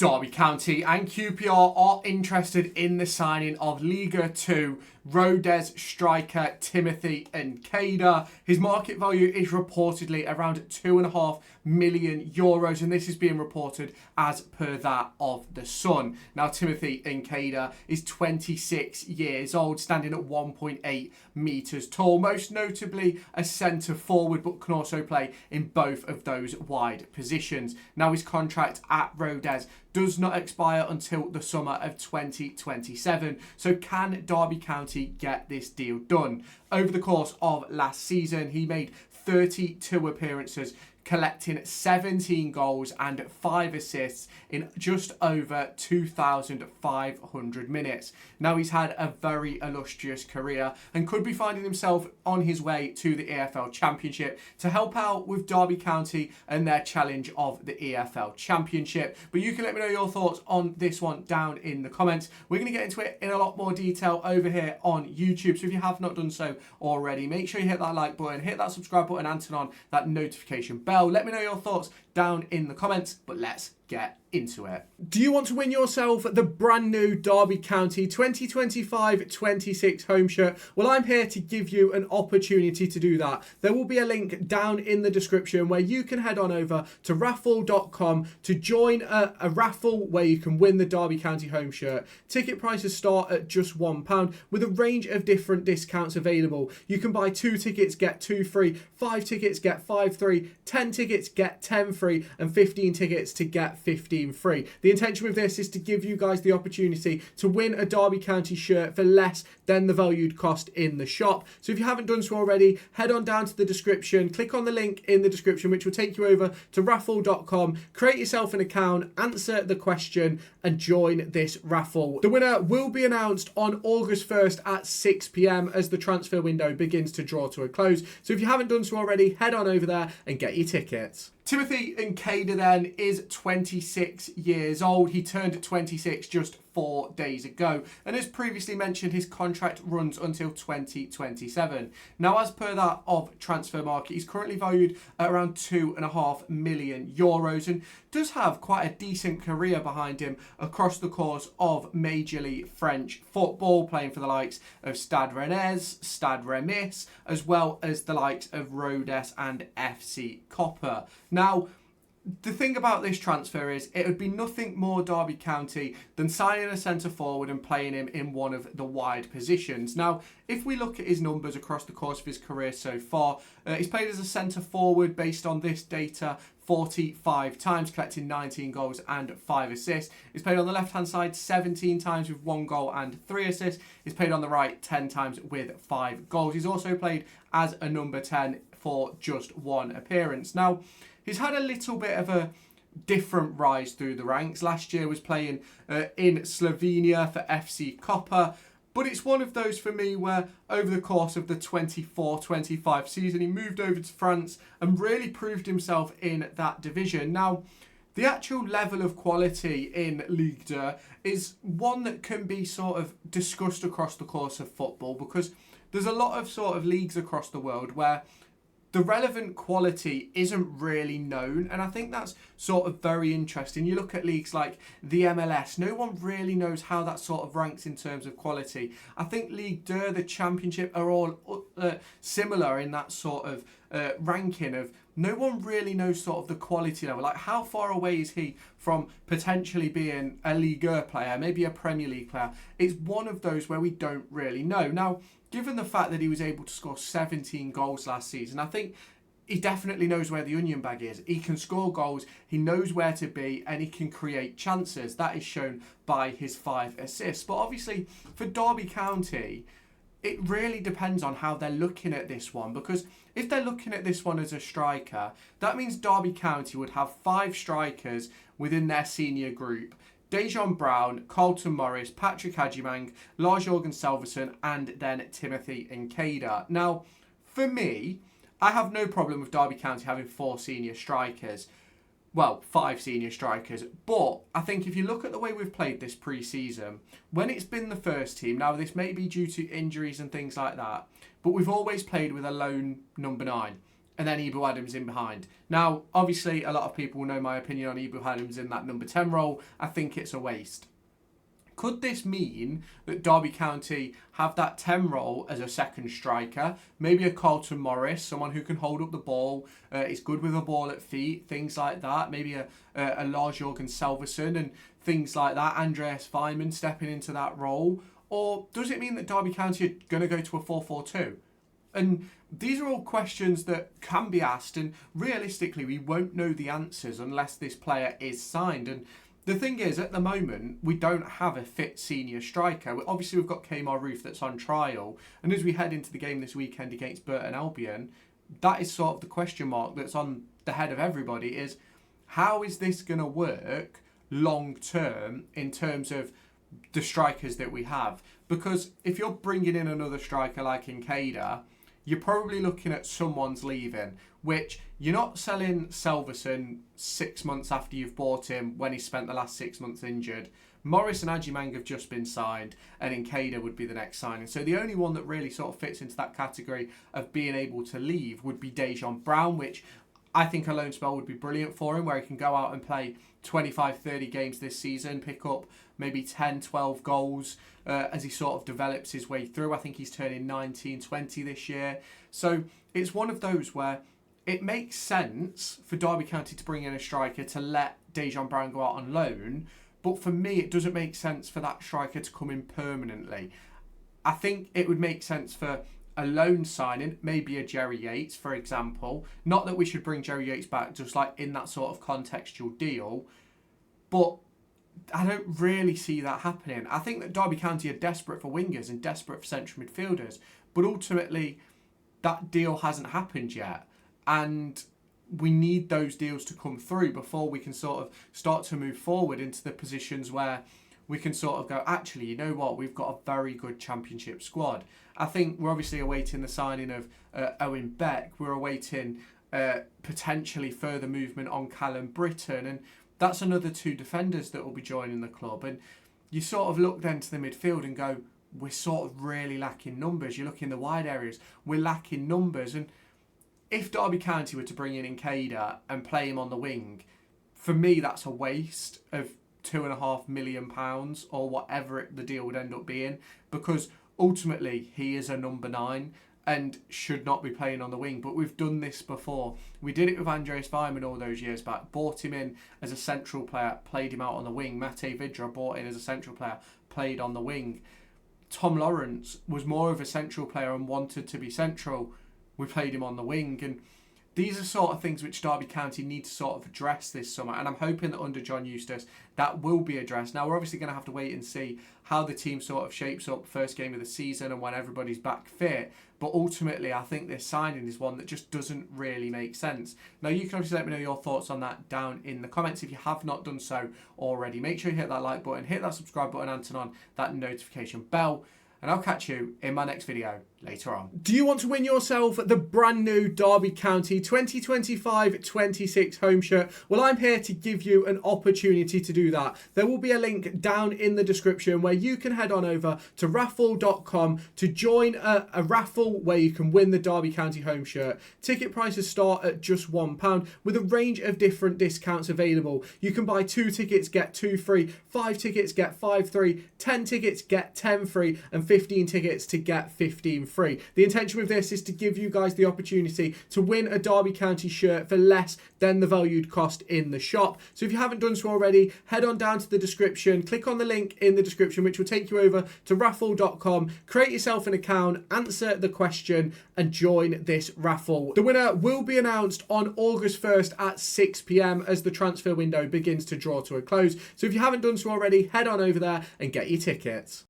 Derby County and QPR are interested in the signing of Ligue 2 Rodez striker Timothee Nkada. His market value is reportedly around €2.5 million, and this is being reported as per that of The Sun. Now, Timothee Nkada is 26 years old, standing at 1.8 metres tall, most notably a centre forward, but can also play in both of those wide positions. Now, his contract at Rodez does not expire until the summer of 2027. So can Derby County get this deal done? Over the course of last season, he made 32 appearances, collecting 17 goals and 5 assists in just over 2,500 minutes. Now, he's had a very illustrious career and could be finding himself on his way to the EFL Championship to help out with Derby County and their challenge of the EFL Championship. But you can let me know your thoughts on this one down in the comments. We're going to get into it in a lot more detail over here on YouTube. So if you have not done so already, make sure you hit that like button, hit that subscribe button, and turn on that notification bell. Let me know your thoughts down in the comments, but let's get into it. Do you want to win yourself the brand new Derby County 2025-26 home shirt? Well, I'm here to give you an opportunity to do that. There will be a link down in the description where you can head on over to raffle.com to join a raffle where you can win the Derby County home shirt. Ticket prices start at just £1 with a range of different discounts available. You can buy 2 tickets, get 2 free, 5 tickets, get 5 free, 10 tickets, get 10 free, and 15 tickets to get 15 free. The intention with this is to give you guys the opportunity to win a Derby County shirt for less than the valued cost in the shop. So if you haven't done so already, head on down to the description, click on the link in the description, which will take you over to raffle.com, create yourself an account, answer the question, and join this raffle. The winner will be announced on August 1st at 6 p.m. as the transfer window begins to draw to a close. So if you haven't done so already, head on over there and get your tickets. Timothee Nkada then is 26 years old. He turned 26 just 4 days ago. And as previously mentioned, his contract runs until 2027. Now, as per that of Transfer Market, he's currently valued at around €2.5 million and does have quite a decent career behind him across the course of Major League French football, playing for the likes of Stade Rennais, Stade Reims, as well as the likes of Rodez and FC Copper. Now, the thing about this transfer is it would be nothing more Derby County than signing a centre forward and playing him in one of the wide positions. Now, if we look at his numbers across the course of his career so far, he's played as a centre forward based on this data 45 times, collecting 19 goals and 5 assists. He's played on the left-hand side 17 times with 1 goal and 3 assists. He's played on the right 10 times with 5 goals. He's also played as a number 10 for just 1 appearance. Now, he's had a little bit of a different rise through the ranks. Last year was playing in Slovenia for FC Copper. But it's one of those for me where over the course of the 24-25 season, he moved over to France and really proved himself in that division. Now, the actual level of quality in Ligue 2 is one that can be sort of discussed across the course of football, because there's a lot of sort of leagues across the world where the relevant quality isn't really known, and I think that's sort of very interesting. You look at leagues like the MLS, no one really knows how that sort of ranks in terms of quality. I think Ligue 2, the Championship, are all similar in that sort of ranking of no one really knows sort of the quality level. Like, how far away is he from potentially being a Ligue 1 player, maybe a Premier League player? It's one of those where we don't really know. Now, given the fact that he was able to score 17 goals last season, I think he definitely knows where the onion bag is. He can score goals, he knows where to be, and he can create chances. That is shown by his 5 assists. But obviously, for Derby County, it really depends on how they're looking at this one, because if they're looking at this one as a striker, that means Derby County would have 5 strikers within their senior group. Dejan Brown, Carlton Morris, Patrick Agyemang, Lars, Jorgen, Salvesen, and then Timothee Nkada. Now, for me, I have no problem with Derby County having 4 senior strikers. Well, 5 senior strikers. But I think if you look at the way we've played this pre-season, when it's been the first team, now this may be due to injuries and things like that, but we've always played with a lone number 9. and then Ibu Adams in behind. Now, obviously, a lot of people know my opinion on Ibu Adams in that number 10 role. I think it's a waste. Could this mean that Derby County have that 10 role as a second striker? Maybe a Carlton Morris, someone who can hold up the ball, is good with the ball at feet, things like that. Maybe a Lars Jorgen Salvesen and things like that. Andreas Weimann stepping into that role. Or does it mean that Derby County are going to go to a 4-4-2? And these are all questions that can be asked, and realistically we won't know the answers unless this player is signed. And the thing is, at the moment, we don't have a fit senior striker. Obviously, we've got Kmar Roof that's on trial. And as we head into the game this weekend against Burton Albion, that is sort of the question mark that's on the head of everybody, is how is this going to work long term in terms of the strikers that we have? Because if you're bringing in another striker like Nkada, you're probably looking at someone's leaving, which you're not selling Salvesen 6 months after you've bought him when he spent the last 6 months injured. Morris and Agyemang have just been signed, and Nkada would be the next signing. So the only one that really sort of fits into that category of being able to leave would be Dejan Brown, which I think a loan spell would be brilliant for him, where he can go out and play 25, 30 games this season, pick up maybe 10, 12 goals as he sort of develops his way through. I think he's turning 19, 20 this year. So it's one of those where it makes sense for Derby County to bring in a striker to let Dejan Brown go out on loan. But for me, it doesn't make sense for that striker to come in permanently. I think it would make sense for a loan signing, maybe a Jerry Yates, for example. Not that we should bring Jerry Yates back, just like in that sort of contextual deal. But I don't really see that happening. I think that Derby County are desperate for wingers and desperate for central midfielders. But ultimately, that deal hasn't happened yet. And we need those deals to come through before we can sort of start to move forward into the positions where we can sort of go, actually, you know what, we've got a very good championship squad. I think we're obviously awaiting the signing of Owen Beck. We're awaiting potentially further movement on Callum Britton. And that's another 2 defenders that will be joining the club. And you sort of look then to the midfield and go, we're sort of really lacking numbers. You look in the wide areas, we're lacking numbers. And if Derby County were to bring in Nkada and play him on the wing, for me, that's a waste of £2.5 million or whatever the deal would end up being, because ultimately he is a number 9 and should not be playing on the wing. But we've done this before. We did it with Andreas Weimann all those years back. Bought him in as a central player, played him out on the wing. Mate Vidra bought in as a central player, played on the wing. Tom Lawrence was more of a central player and wanted to be central. We played him on the wing. And these are sort of things which Derby County need to sort of address this summer. And I'm hoping that under John Eustace, that will be addressed. Now, we're obviously going to have to wait and see how the team sort of shapes up first game of the season and when everybody's back fit. But ultimately, I think this signing is one that just doesn't really make sense. Now, you can obviously let me know your thoughts on that down in the comments if you have not done so already. Make sure you hit that like button, hit that subscribe button, and turn on that notification bell. And I'll catch you in my next video later on. Do you want to win yourself the brand new Derby County 2025-26 home shirt? Well, I'm here to give you an opportunity to do that. There will be a link down in the description where you can head on over to raffle.com to join a raffle where you can win the Derby County home shirt. Ticket prices start at just £1 with a range of different discounts available. You can buy 2 tickets, get 2 free, 5 tickets, get 5 free, 10 tickets, get 10 free, and 15 tickets to get 15 free. The intention with this is to give you guys the opportunity to win a Derby County shirt for less than the valued cost in the shop. So if you haven't done so already, head on down to the description, click on the link in the description, which will take you over to raffle.com, create yourself an account, answer the question, and join this raffle. The winner will be announced on August 1st at 6 p.m. as the transfer window begins to draw to a close. So if you haven't done so already, head on over there and get your tickets.